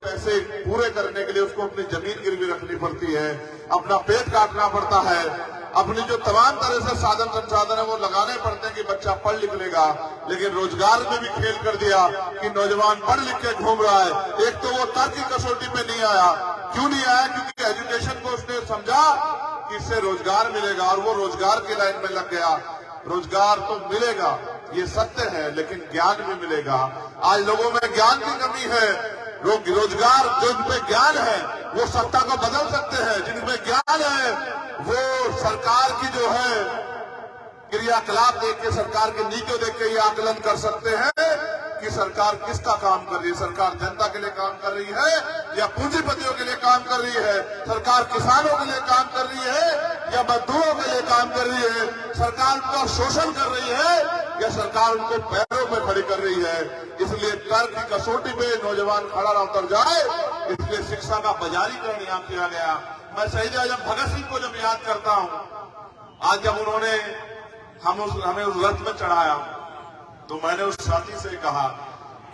पैसे पूरे करने के लिए उसको अपनी जमीन गिरवी रखनी पड़ती है, अपना पेट काटना पड़ता है, अपनी जो तमाम तरह से साधन संसाधन है वो लगाने पड़ते हैं कि बच्चा पढ़ लिख लेगा। लेकिन रोजगार में भी खेल कर दिया कि नौजवान पढ़ लिख के घूम रहा है। एक तो वो तर्क की कसौटी पे नहीं आया। क्यों नहीं आया? क्योंकि एजुकेशन को उसने समझा कि इससे रोजगार मिलेगा और वो रोजगार की लाइन में लग गया। रोजगार तो मिलेगा, ये सत्य है, लेकिन ज्ञान भी मिलेगा। आज लोगों में ज्ञान की कमी है। रोजगार जिनपे ज्ञान है वो सत्ता को बदल सकते हैं। जिनमें ज्ञान है वो सरकार की जो है क्रियाकलाप देख के, सरकार की नीतियों देख के ये आकलन कर सकते हैं कि सरकार किसका काम कर रही है। सरकार जनता के लिए काम कर रही है या पूंजीपतियों के लिए काम कर रही है? सरकार किसानों के लिए काम कर रही है या मजदूरों के लिए काम कर रही है? सरकार उनका शोषण कर रही है या सरकार उनको पैरों में खड़ी कर रही है? इसलिए कर की कसौटी पे नौजवान खड़ा ना उतर जाए, इसलिए शिक्षा का बाजारीकरण यहाँ किया गया। मैं शहीद आजम भगत सिंह को जब याद करता हूँ, आज जब उन्होंने हमें उस रथ में चढ़ाया, तो मैंने उस साथी से कहा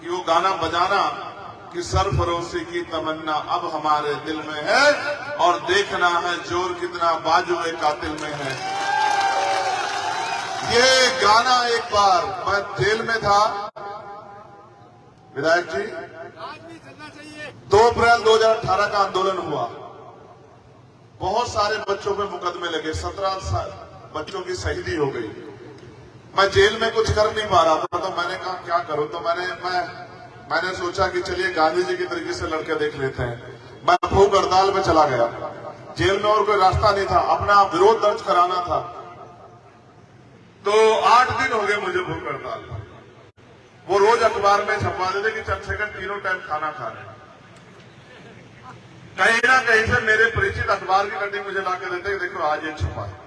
कि वो गाना बजाना कि सरफरोशी की तमन्ना अब हमारे दिल में है और देखना है जोर कितना बाजुए कातिल में है। ये गाना एक बार मैं जेल में था, विधायक जी, 2 अप्रैल 2018 का आंदोलन हुआ। बहुत सारे बच्चों पे मुकदमे लगे, 17 बच्चों की शहीदी हो गई। मैं जेल में कुछ कर नहीं पा रहा था, तो मैंने कहा क्या करूं। तो मैंने सोचा कि चलिए गांधी जी की तरीके से लड़के देख लेते हैं। मैं भूख हड़ताल में चला गया। जेल में और कोई रास्ता नहीं था, अपना विरोध दर्ज कराना था। तो 8 दिन हो गए मुझे भूख हड़ताल। वो रोज अखबार में छपवा देते कि चंद्रशेखर तीनों टाइम खाना खा रहे। कहीं ना कहीं से मेरे परिचित अखबार की कटिंग मुझे लाके देते, देखो आज ये छपा है।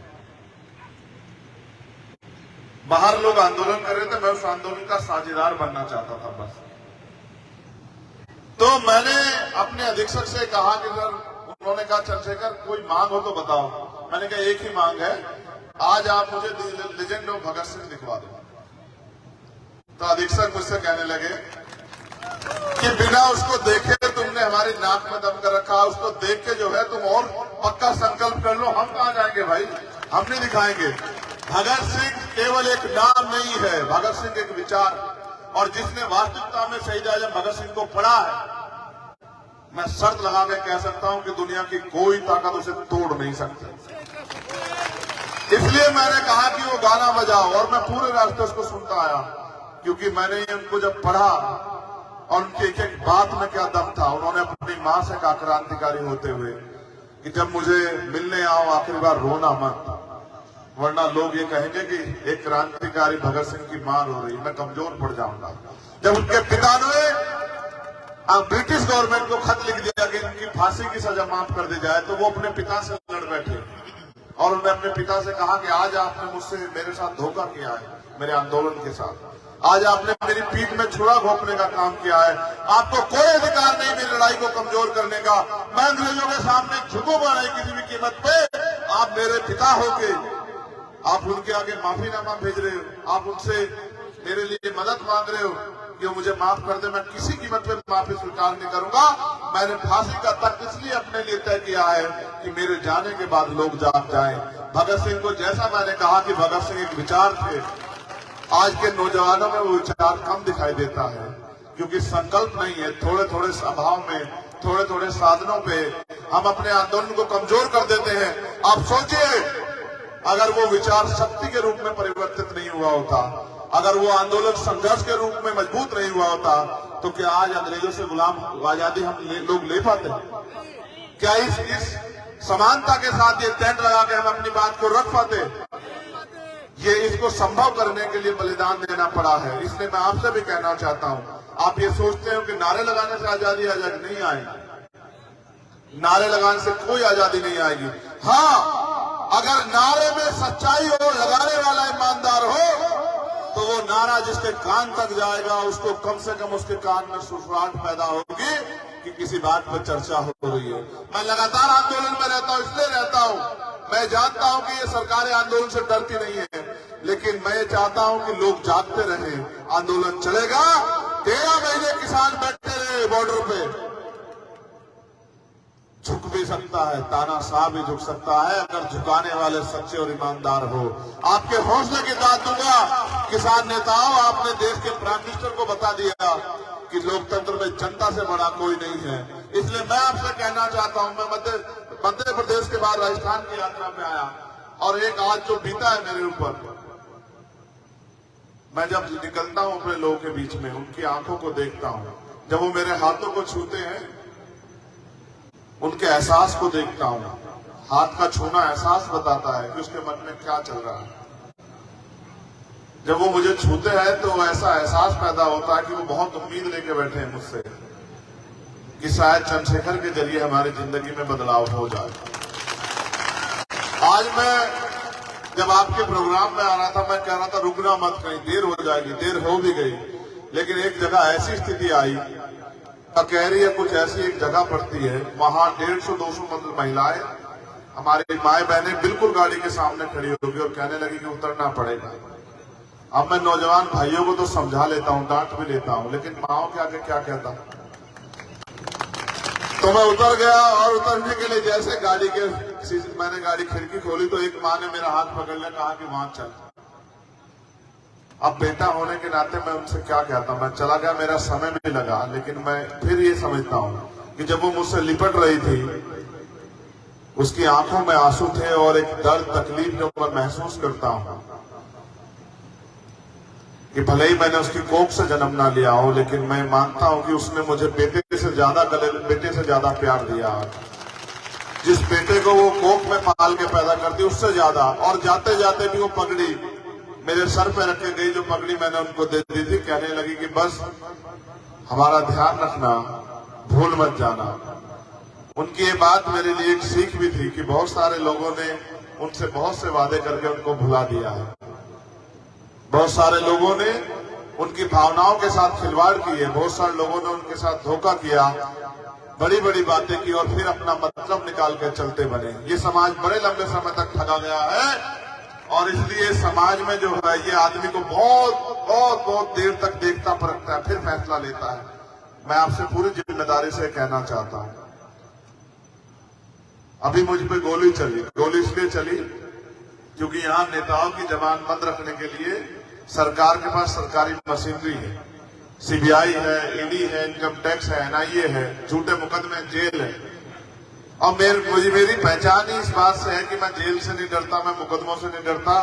बाहर लोग आंदोलन कर रहे थे, मैं उस आंदोलन का साझेदार बनना चाहता था बस। तो मैंने अपने अधीक्षक से कहा कि सर, उन्होंने कहा चंद्रशेखर कोई मांग हो तो बताओ। मैंने कहा एक ही मांग है, आज आप मुझे लेजेंड ऑफ भगत सिंह दिखवा दो। तो अधीक्षक मुझसे कहने लगे कि बिना उसको देखे तुमने हमारी नाक में दम कर रखा, उसको देख के जो है तुम और पक्का संकल्प कर लो। हम कहां जाएंगे भाई, हम नहीं दिखाएंगे। भगत सिंह केवल एक नाम नहीं है, भगत सिंह एक विचार। और जिसने वास्तविकता में शहीद आजम भगत सिंह को पढ़ा है, मैं शर्त लगा के कह सकता हूं कि दुनिया की कोई ताकत उसे तोड़ नहीं सकती। इसलिए मैंने कहा कि वो गाना बजाओ, और मैं पूरे रास्ते उसको सुनता आया, क्योंकि मैंने उनको जब पढ़ा और उनकी एक एक बात में क्या दम था। उन्होंने अपनी मां से कहा क्रांतिकारी होते हुए कि जब मुझे मिलने आओ आखिरी बार रोना मत, वरना लोग ये कहेंगे कि एक क्रांतिकारी भगत सिंह की मां रो रही, मैं कमजोर पड़ जाऊंगा। जब उनके पिता ने ब्रिटिश गवर्नमेंट को खत लिख दिया कि इनकी फांसी की सजा माफ कर दी जाए, तो वो अपने पिता से लड़ बैठे और उन्होंने अपने पिता से कहा कि आज आपने मुझसे मेरे साथ धोखा किया है, मेरे आंदोलन के साथ। आज आपने मेरी पीठ में छुरा घोंपने का काम किया है। आपको कोई अधिकार नहीं मेरी लड़ाई को कमजोर करने का। मैं अंग्रेजों के सामने झुकूंगा नहीं किसी भी कीमत पे। आप मेरे पिता होके आप उनके आगे माफीनामा भेज रहे हो, आप उनसे मेरे लिए मदद मांग रहे हो कि मुझे माफ कर दे। मैं किसी कीमत पे माफी स्वीकार नहीं करूंगा। मैंने फांसी का तख्त इसलिए अपने लिए तय किया है कि मेरे जाने के बाद लोग जाग जाएं। भगत सिंह को जैसा मैंने कहा कि भगत सिंह एक विचार थे, आज के नौजवानों में वो विचार कम दिखाई देता है, क्योंकि संकल्प नहीं है। थोड़े थोड़े अभाव में, थोड़े थोड़े साधनों पे हम अपने आंदोलन को कमजोर कर देते हैं। आप सोचिए, अगर वो विचार शक्ति के रूप में परिवर्तित नहीं हुआ होता, अगर वो आंदोलन संघर्ष के रूप में मजबूत नहीं हुआ होता, तो क्या आज अंग्रेजों से गुलाम आजादी हम लोग ले पाते? क्या इस समानता के साथ ये टेंट लगा के हम अपनी बात को रख पाते? ये इसको संभव करने के लिए बलिदान देना पड़ा है। इसलिए मैं आपसे भी कहना चाहता हूं, आप ये सोचते हो कि नारे लगाने से आजादी नहीं आएगी। नारे लगाने से कोई आजादी नहीं आएगी। हाँ, अगर नारे में सच्चाई हो, लगाने वाला ईमानदार हो, तो वो नारा जिसके कान तक जाएगा उसको कम से कम उसके कान में सुसराहट पैदा होगी कि किसी बात पर चर्चा हो रही है। मैं लगातार आंदोलन में रहता हूं, इसलिए रहता हूं, मैं जानता हूं कि ये सरकारें आंदोलन से डरती नहीं है, लेकिन मैं चाहता हूं कि लोग जागते रहें। आंदोलन चलेगा, 13 महीने किसान बैठे रहे बॉर्डर पे, सकता है, तानाशाह भी झुक सकता है अगर झुकाने वाले सच्चे और ईमानदार हो। आपके हौसले की दाद दूंगा। किसान नेताओं, आपने देश के प्राइम मिनिस्टर को बता दिया कि लोकतंत्र में जनता से बड़ा कोई नहीं है। इसलिए मैं आपसे कहना चाहता हूं, मैं मध्य प्रदेश के बाद राजस्थान की यात्रा में आया और एक आज जो बीता है मेरे ऊपर, मैं जब निकलता हूं अपने लोगों के बीच में, उनकी आंखों को देखता हूं, जब वो मेरे हाथों को छूते हैं, उनके एहसास को देखता हूं। हाथ का छूना एहसास बताता है कि उसके मन में क्या चल रहा है। जब वो मुझे छूते हैं तो ऐसा एहसास पैदा होता है कि वो बहुत उम्मीद लेके बैठे हैं मुझसे कि शायद चंद्रशेखर के जरिए हमारी जिंदगी में बदलाव हो जाए। आज मैं जब आपके प्रोग्राम में आ रहा था, मैं कह रहा था रुकना मत, कहीं देर हो जाएगी। देर हो भी गई, लेकिन एक जगह ऐसी स्थिति आई, ककहरी या कुछ ऐसी एक जगह पड़ती है, वहां 150-200 महिलाएं, हमारी माए बहनें बिल्कुल गाड़ी के सामने खड़ी होगी और कहने लगी कि उतरना पड़ेगा। अब मैं नौजवान भाइयों को तो समझा लेता हूं, डांट भी लेता हूं, लेकिन माओ के आगे क्या कहता। तो मैं उतर गया और उतरने के लिए जैसे गाड़ी के मैंने गाड़ी खिड़की खोली तो एक माँ ने मेरा हाथ पकड़ लिया, कहा कि वहां चल। अब बेटा होने के नाते मैं उनसे क्या कहता, मैं चला गया, मेरा समय भी लगा, लेकिन मैं फिर ये समझता हूं कि जब वो मुझसे लिपट रही थी, उसकी आंखों में आंसू थे और एक दर्द तकलीफ जो मैं महसूस करता हूं कि भले ही मैंने उसकी कोख से जन्म ना लिया हो, लेकिन मैं मानता हूं कि उसने मुझे बेटे से ज्यादा प्यार दिया। जिस बेटे को वो कोख में पाल के पैदा करती उससे ज्यादा, और जाते जाते भी वो पगड़ी मेरे सर पे रख के गई, जो पगड़ी मैंने उनको दे दी थी। कहने लगी कि बस हमारा ध्यान रखना, भूल मत जाना। उनकी ये बात मेरे लिए एक सीख भी थी कि बहुत सारे लोगों ने उनसे बहुत से वादे करके उनको भुला दिया है। बहुत सारे लोगों ने उनकी भावनाओं के साथ खिलवाड़ की है, बहुत सारे लोगों ने उनके साथ धोखा किया, बड़ी बड़ी बातें की और फिर अपना मतलब निकाल कर चलते बने। ये समाज बड़े लंबे समय तक ठगा गया है और इसलिए समाज में जो है ये आदमी को बहुत देर तक देखता परखता है, फिर फैसला लेता है। मैं आपसे पूरी जिम्मेदारी से कहना चाहता हूं, अभी मुझ पे गोली चली। गोली इसलिए चली क्योंकि यहां नेताओं की जबान बंद रखने के लिए सरकार के पास सरकारी मशीनरी है, सीबीआई है, ईडी है, इनकम टैक्स है, एनआईए है, झूठे मुकदमे, जेल है। और मेरी पहचान ही इस बात से है कि मैं जेल से नहीं डरता, मैं मुकदमों से नहीं डरता।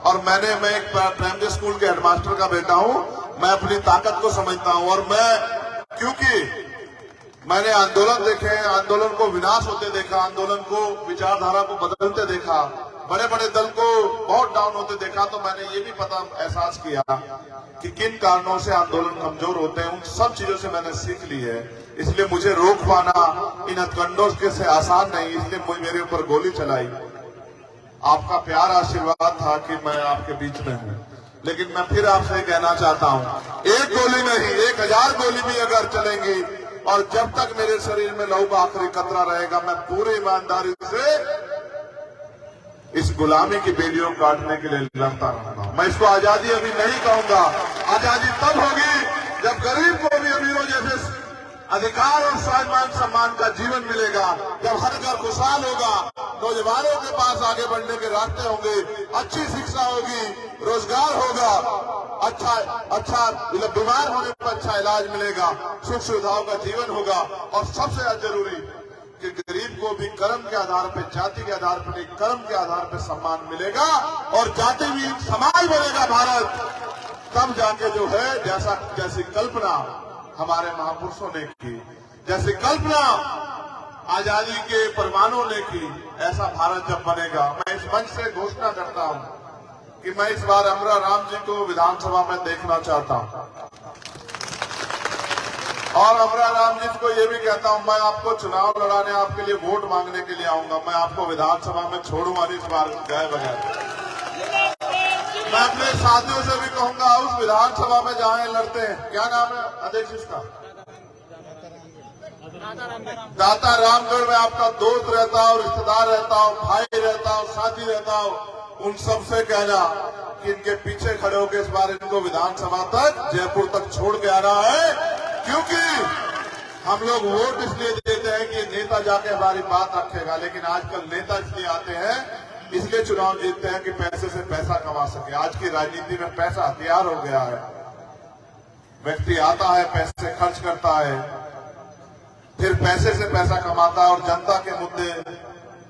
और मैं एक प्राइमरी स्कूल के हेडमास्टर का बेटा हूं, मैं अपनी ताकत को समझता हूं। और क्योंकि मैंने आंदोलन देखे, आंदोलन को विनाश होते देखा, आंदोलन को विचारधारा को बदलते देखा, बड़े बड़े दल को बहुत डाउन होते देखा, तो मैंने ये भी एहसास किया कि किन कारणों से आंदोलन कमजोर होते हैं। उन सब चीजों से मैंने सीख ली है। इसलिए मुझे रोक पाना इन हथकंडों के से आसान नहीं, इसलिए मेरे ऊपर गोली चलाई। आपका प्यार आशीर्वाद था कि मैं आपके बीच में हूं, लेकिन मैं फिर आपसे कहना चाहता हूं, एक गोली नहीं 1000 गोली भी अगर चलेंगी और जब तक मेरे शरीर में लहू का आखिरी कतरा रहेगा, मैं पूरी ईमानदारी से इस गुलामी की बेड़ियों काटने के लिए लड़ता रहूंगा। मैं इसको आजादी अभी नहीं कहूंगा। आजादी तब होगी जब गरीब को भी अमीरों जैसे अधिकार और स्वाभिमान सम्मान का जीवन मिलेगा, जब हर घर खुशहाल होगा, नौजवानों के पास आगे बढ़ने के रास्ते होंगे, अच्छी शिक्षा होगी, रोजगार होगा, अच्छा बीमार होने पर अच्छा इलाज मिलेगा, सुख सुविधाओं का जीवन होगा। और सबसे जरूरी कि गरीब को भी कर्म के आधार पर, जाति के आधार पर नहीं, कर्म के आधार पर सम्मान मिलेगा और जाति भी समाज बनेगा भारत। तब जाके जो है जैसी कल्पना हमारे महापुरुषों ने की, जैसी कल्पना आजादी के परमाणुओं ने की, ऐसा भारत जब बनेगा। मैं इस मंच से घोषणा करता हूं कि मैं इस बार अमरा राम जी को विधानसभा में देखना चाहता हूं और अमरा राम जी को ये भी कहता हूं, मैं आपको चुनाव लड़ाने, आपके लिए वोट मांगने के लिए आऊंगा, मैं आपको विधानसभा में छोड़ूंगा नहीं इस बार गए बगैर। मैं अपने साथियों से भी कहूंगा, उस विधानसभा में जहां लड़ते हैं, क्या नाम है अध्यक्ष इसका, दाता रामगढ़ में आपका दोस्त रहता हो, रिश्तेदार रहता हो, भाई रहता हो, साथी रहता हो, उन सबसे कहना कि इनके पीछे खड़े होकर इस बार इनको विधानसभा तक, जयपुर तक छोड़ के आना है। क्योंकि हम लोग वोट इसलिए देते हैं कि नेता जाके हमारी बात रखेगा, लेकिन आजकल नेता इसलिए आते हैं, इसलिए चुनाव जीतते हैं कि पैसे से पैसा कमा सके। आज की राजनीति में पैसा हथियार हो गया है। व्यक्ति आता है, पैसे खर्च करता है, फिर पैसे से पैसा कमाता है और जनता के मुद्दे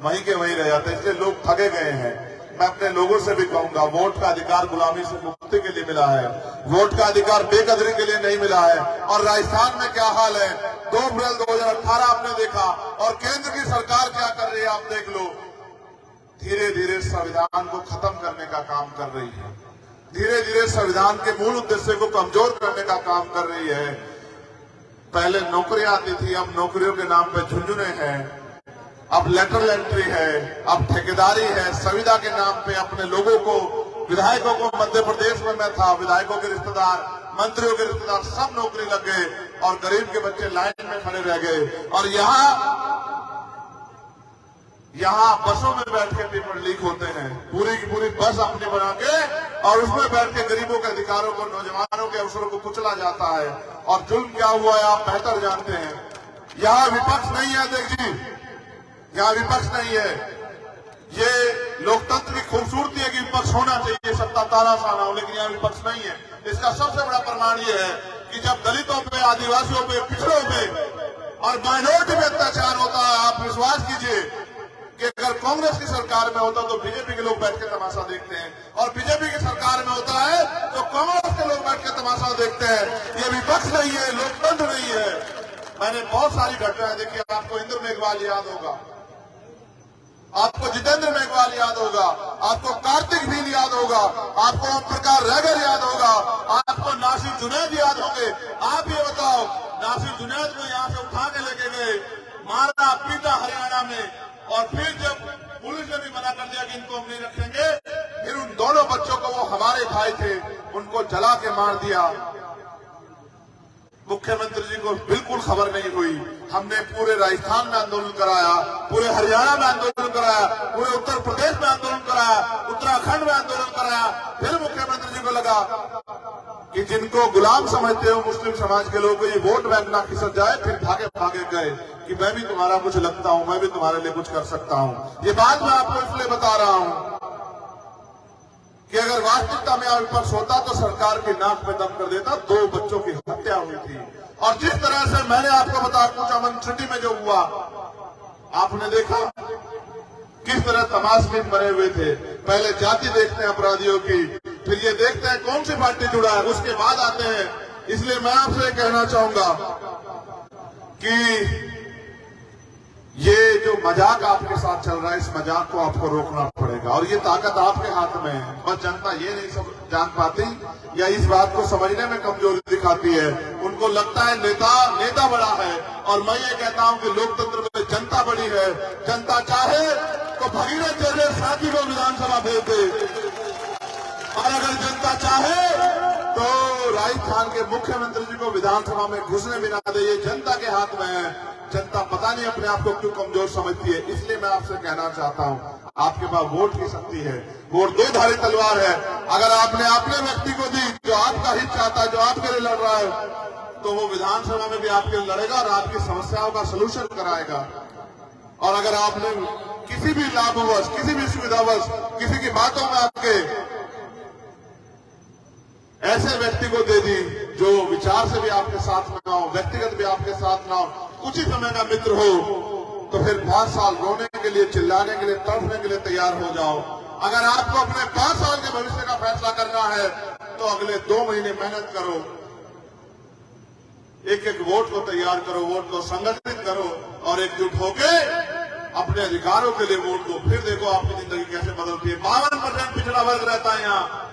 वहीं के वहीं रह जाते हैं। इसलिए लोग ठगे गए हैं। मैं अपने लोगों से भी कहूंगा, वोट का अधिकार गुलामी से मुक्ति के लिए मिला है, वोट का अधिकार बेकदरी के लिए नहीं मिला है। और राजस्थान में क्या हाल है, 2 अप्रैल 2018 आपने देखा, और केंद्र की सरकार क्या कर रही है आप देख लो। धीरे धीरे संविधान को खत्म करने का काम कर रही है, धीरे धीरे संविधान के मूल उद्देश्य को कमजोर करने का काम कर रही है। पहले नौकरियां आती थी, अब नौकरियों के नाम पे झुंझुने हैं, अब लेटरल एंट्री है, अब ठेकेदारी है, संविदा के नाम पे अपने लोगों को, विधायकों को, मध्य प्रदेश में मैं था, विधायकों के रिश्तेदार, मंत्रियों के रिश्तेदार सब नौकरी लग गए और गरीब के बच्चे लाइन में खड़े रह गए। और यहाँ बसों में बैठ के पेपर लीक होते हैं, पूरी की पूरी बस अपनी बना के, और उसमें बैठ के गरीबों के अधिकारों को, नौजवानों के अवसरों को कुचला जाता है। और जुल्म क्या हुआ है आप बेहतर जानते हैं। यहाँ विपक्ष नहीं है अध्यक्ष जी, यहाँ विपक्ष नहीं है। ये लोकतंत्र की खूबसूरती है कि विपक्ष होना चाहिए, सत्ता तानाशाह हो, लेकिन यहाँ विपक्ष नहीं है। इसका सबसे बड़ा प्रमाण ये है कि जब दलितों पे, आदिवासियों पे, पिछड़ों पे और माइनॉरिटी पे अत्याचार होता है, आप विश्वास कीजिए कि अगर कांग्रेस की सरकार में होता तो बीजेपी के लोग बैठ के तमाशा देखते हैं, और बीजेपी की सरकार में होता है तो कांग्रेस के लोग बैठ के तमाशा देखते हैं। ये विपक्ष नहीं है, लोकतंत्र नहीं है। मैंने बहुत सारी घटनाएं देखी। आपको इंद्र मेघवाल याद होगा, आपको जितेंद्र मेघवाल याद होगा, आपको कार्तिक भील याद होगा, आपको ओम प्रकाश रैगर याद होगा, आपको नासिर जुनैद याद होंगे। आप ये बताओ, नासिर जुनैद को यहाँ से उठा के लेके गए, मारा पीटा हरियाणा में, और फिर जब पुलिस ने भी मना कर दिया कि इनको हम नहीं रखेंगे, फिर उन दोनों बच्चों को, वो हमारे भाई थे, उनको जला के मार दिया। मुख्यमंत्री जी को बिल्कुल खबर नहीं हुई। हमने पूरे राजस्थान में आंदोलन कराया, पूरे हरियाणा में आंदोलन कराया, पूरे उत्तर प्रदेश में आंदोलन कराया, उत्तराखंड में आंदोलन कराया। फिर मुख्यमंत्री जी को लगा कि जिनको गुलाम समझते हो मुस्लिम समाज के लोगों को, ये वोट बैंक ना खिसक जाए, फिर भागे भागे गए कि मैं भी तुम्हारा कुछ लगता हूं, मैं भी तुम्हारे लिए कुछ कर सकता हूं। ये बात मैं आपको इसलिए बता रहा हूं कि अगर वास्तविकता में विपक्ष होता तो सरकार की नाक में दम कर देता। 2 बच्चों की हत्या हुई थी, और जिस तरह से मैंने आपको बताया, कुछ अमन सिटी में जो हुआ आपने देखा, किस तरह तमाशबीन बने हुए थे। पहले जाति देखते हैं अपराधियों की, फिर ये देखते हैं कौन सी पार्टी जुड़ा है, उसके बाद आते हैं। इसलिए मैं आपसे कहना चाहूंगा कि ये जो मजाक आपके साथ चल रहा है, इस मजाक को आपको रोकना पड़ेगा, और ये ताकत आपके हाथ में है। बस जनता ये नहीं सब जान पाती, या इस बात को समझने में कमजोरी दिखाती है। उनको लगता है नेता बड़ा है, और मैं ये कहता हूं कि लोकतंत्र में जनता बड़ी है। जनता चाहे तो भगीरथ जैसे साथी को विधानसभा भेज दे, और अगर जनता चाहे तो राजस्थान के मुख्यमंत्री जी को विधानसभा में घुसने भी ना दे। ये जनता के हाथ में है। जनता पता नहीं अपने आप को क्यों कमजोर समझती है। इसलिए मैं आपसे कहना चाहता हूं, आपके पास वोट की शक्ति है, वोट 2 धारी तलवार है। अगर आपने अपने व्यक्ति को दी जो आपका हित चाहता है, जो आपके लिए लड़ रहा है, तो वो विधानसभा में भी आपके लिए लड़ेगा और आपकी समस्याओं का सलूशन कराएगा। और अगर आपने किसी भी लाभवश, किसी भी सुविधावश, किसी की बातों में आपके ऐसे व्यक्ति को दे दी जो विचार से भी आपके साथ ना हो, व्यक्तिगत भी आपके साथ ना हो, कुछ ही समय का मित्र हो, तो फिर 5 साल रोने के लिए, चिल्लाने के लिए, तड़पने के लिए तैयार हो जाओ। अगर आपको अपने 5 साल के भविष्य का फैसला करना है तो अगले 2 महीने मेहनत करो, एक वोट को तैयार करो, वोट को संगठित करो, और एकजुट होके अपने अधिकारों के लिए वोट दो। फिर देखो आपकी जिंदगी कैसे बदलती है। 52% पिछड़ा वर्ग रहता है यहाँ।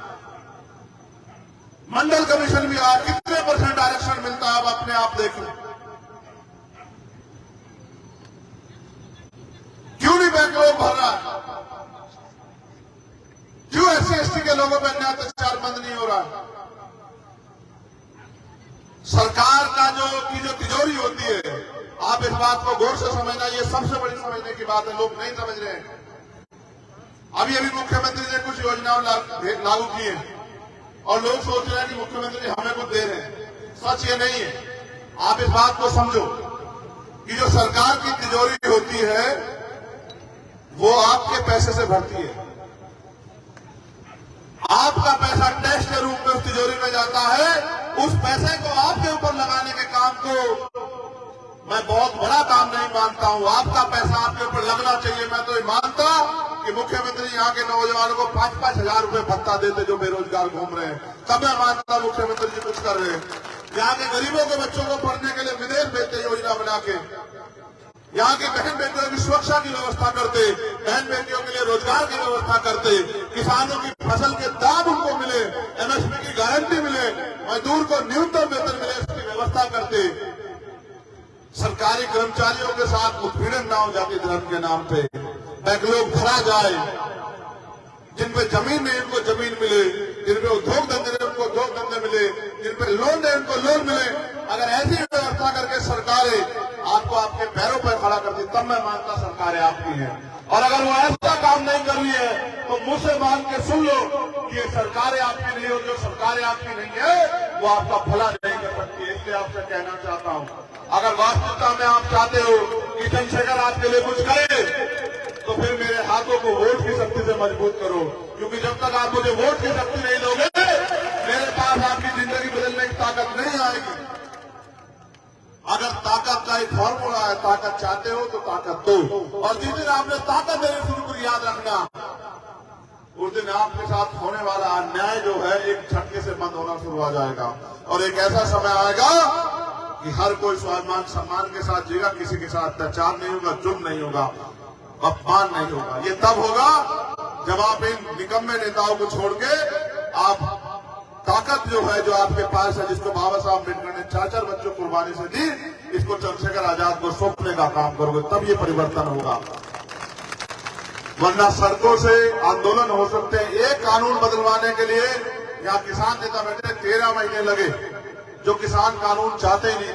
मंडल कमीशन भी आज कितने % आरक्षण मिलता है, अब अपने आप देख लो। क्यों नहीं बैंक लोग भर रहा है? क्यों SC/ST के लोगों पर अन्याय अत्याचार बंद नहीं हो रहा? सरकार का जो तिजोरी होती है, आप इस बात को गौर से समझना, ये सबसे बड़ी समझने की बात है। लोग नहीं समझ रहे हैं। अभी मुख्यमंत्री ने कुछ योजनाओं लागू की है, और लोग सोच रहे हैं कि मुख्यमंत्री हमें कुछ दे रहे हैं। सच ये नहीं है। आप इस बात को समझो, कि जो सरकार की तिजोरी होती है वो आपके पैसे से भरती है। आपका पैसा टैक्स के रूप में उस तिजोरी में जाता है। उस पैसे को आपके ऊपर लगाने के काम को मैं बहुत बड़ा काम नहीं मानता हूं। आपका पैसा आपके ऊपर लगना चाहिए। मैं तो ये मानता कि मुख्यमंत्री यहाँ के नौजवानों को 5-5 हजार रुपए भत्ता देते जो बेरोजगार घूम रहे हैं, तब मैं मानता मुख्यमंत्री जी कुछ कर रहे हैं। यहाँ के गरीबों के बच्चों को पढ़ने के लिए विदेश भेजते योजना बना के, यहाँ की बहन बेटियों की सुरक्षा की व्यवस्था करते, बहन बेटियों के लिए रोजगार की व्यवस्था करते, किसानों की फसल के दाम उनको मिले, एमएसपी की गारंटी मिले, मजदूर को न्यूनतम वेतन मिले, इसकी व्यवस्था करते। सरकारी कर्मचारियों के साथ उत्पीड़न ना हो जाती धर्म के नाम पे, बैकलॉग भरा जाए, जिन पे जमीन नहीं उनको जमीन मिले, जिन पे उद्योग धंधे नहीं उनको उद्योग धंधे मिले, जिन पे लोन नहीं उनको लोन मिले। अगर ऐसी व्यवस्था करके सरकारें आपको आपके पैरों पर खड़ा करती तब मैं मानता सरकारें आपकी हैं। और अगर वो ऐसा काम नहीं कर रही है तो मुझसे मान के सुन लो कि ये सरकारें आपकी नहीं होगी। जो सरकारें आपकी नहीं है वो आपका भला नहीं कर सकती है। इसलिए आपसे कहना चाहता हूं, अगर वास्तविकता में आप चाहते हो कि चंद्रशेखर आपके लिए कुछ करे तो फिर मेरे हाथों को वोट की शक्ति से मजबूत करो, क्योंकि जब तक आप मुझे वोट की शक्ति नहीं दोगे मेरे पास आपकी जिंदगी बदलने की ताकत नहीं आएगी। अगर ताकत का एक फॉर्मूला है, ताकत चाहते हो तो ताकत दो, और जिस दिन आपने ताकत देनी शुरू कर याद रखना उस दिन आपके साथ होने वाला अन्याय जो है एक झटके से बंद होना शुरू हो जाएगा। और एक ऐसा समय आएगा कि हर कोई स्वाभिमान सम्मान के साथ जिएगा, किसी के साथ अत्याचार नहीं होगा, जुल्म नहीं होगा, अपमान नहीं होगा। ये तब होगा जब आप इन निकम्मे नेताओं को छोड़ के आप ताकत जो है जो आपके पास है, जिसको बाबा साहब अम्बेडकर ने 4-4 बच्चों कुर्बानी से दी, इसको चंद्रशेखर आजाद को सौंपने का काम करोगे, तब ये परिवर्तन होगा। वरना सड़कों से आंदोलन हो सकते हैं। एक कानून बदलवाने के लिए यहाँ किसान नेता बैठे 13 महीने लगे, जो किसान कानून चाहते ही नहीं।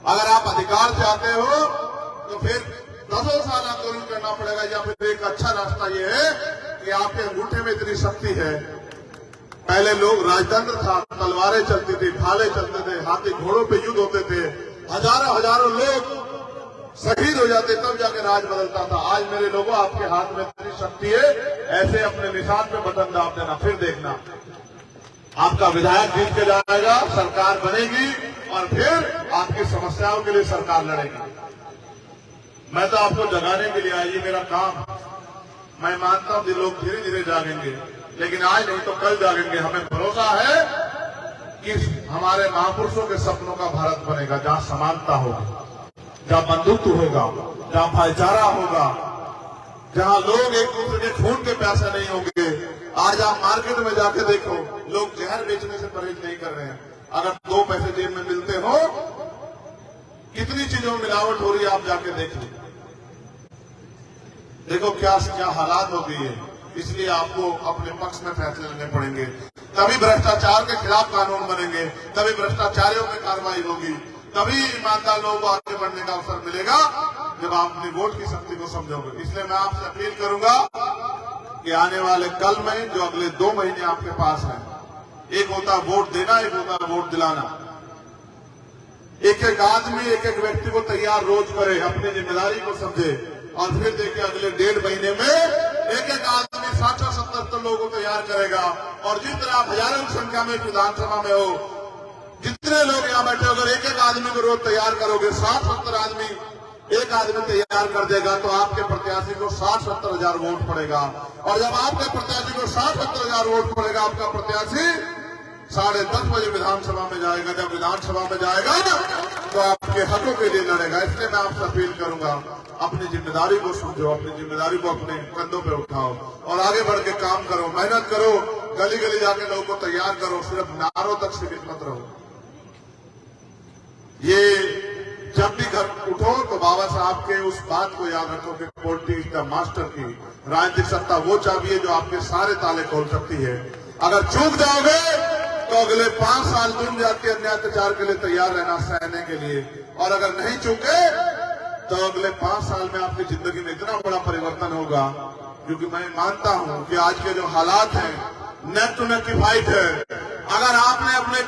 अगर आप अधिकार चाहते हो तो फिर 10 साल आंदोलन करना पड़ेगा, या फिर एक अच्छा रास्ता ये है कि आपके अंगूठे में इतनी शक्ति है। पहले लोग राजतंत्र था, तलवारें चलती थी, भाले चलते थे, हाथी घोड़ों पे युद्ध होते थे, हजारों लोग शहीद हो जाते, तब जाके राज बदलता था। आज मेरे लोगों आपके हाथ में इतनी शक्ति है, ऐसे अपने निशान पे बटन दाब देना, फिर देखना आपका विधायक जीत के जाएगा, सरकार बनेगी और फिर आपकी समस्याओं के लिए सरकार लड़ेगी। मैं तो आपको जगाने के लिए आई, ये मेरा काम। मैं मानता हूं कि लोग धीरे धीरे जागेंगे, लेकिन आज नहीं तो कल जागेंगे। हमें भरोसा है कि हमारे महापुरुषों के सपनों का भारत बनेगा, जहां समानता होगी, जहां बंधुत्व होगा, जहां भाईचारा होगा, जहां लोग एक दूसरे के खून के प्यासे नहीं होंगे। आज आप मार्केट में जाके देखो, लोग जहर बेचने से परहेज नहीं कर रहे हैं। अगर 2 पैसे जेब में मिलते हो, कितनी चीजों में मिलावट हो रही है, आप जाके देख लीजिए। देखो क्या हालात हो गई है। इसलिए आपको अपने पक्ष में फैसले लेने पड़ेंगे, तभी भ्रष्टाचार के खिलाफ कानून बनेंगे, तभी भ्रष्टाचारियों पर कार्रवाई होगी, तभी ईमानदार लोगों को आगे बढ़ने का अवसर मिलेगा, जब आप अपनी वोट की शक्ति को समझोगे। इसलिए मैं आपसे अपील करूंगा कि आने वाले कल में जो अगले 2 महीने आपके पास है, एक होता वोट देना, एक होता वोट दिलाना। एक आदमी, एक व्यक्ति को तैयार रोज करे, अपनी जिम्मेदारी को समझे, और फिर देखिए अगले 1.5 महीने में एक आदमी 60-70 लोगों को तैयार करेगा। और जिस तरह आप हजारों की संख्या में विधानसभा में हो, जितने लोग यहाँ बैठे, अगर एक आदमी को रोज तैयार करोगे, 60-70 आदमी एक आदमी तैयार कर देगा, तो आपके प्रत्याशी को 60-70 हजार वोट पड़ेगा। और जब आपके प्रत्याशी को 60-70 हजार वोट पड़ेगा, आपका प्रत्याशी 10:30 बजे विधानसभा में जाएगा। जब विधानसभा में जाएगा तो आपके हकों के लिए लड़ेगा। इसलिए मैं आपसे अपील करूंगा, अपनी जिम्मेदारी को समझो, अपनी जिम्मेदारी को अपने कंधों पे उठाओ और आगे बढ़ के काम करो, मेहनत करो, गली गली जाके लोगों को तैयार करो। सिर्फ नारों तक सीमित मत रहो। ये जब भी घर उठो तो बाबा साहब के उस बात को याद रखो कि पॉलिटिक्स द मास्टर की राजनीतिक सत्ता वो चाबी है जो आपके सारे ताले खोल सकती है। अगर चूक जाओगे तो अगले 5 साल दुनिया के अन्य अत्याचार के लिए तैयार रहना सहने के लिए, और अगर नहीं चूके तो अगले 5 साल में आपकी जिंदगी में इतना बड़ा परिवर्तन होगा। क्योंकि मैं मानता हूं कि आज के जो हालात हैं, नेक टू नेक की फाइट है। अगर आपने अपने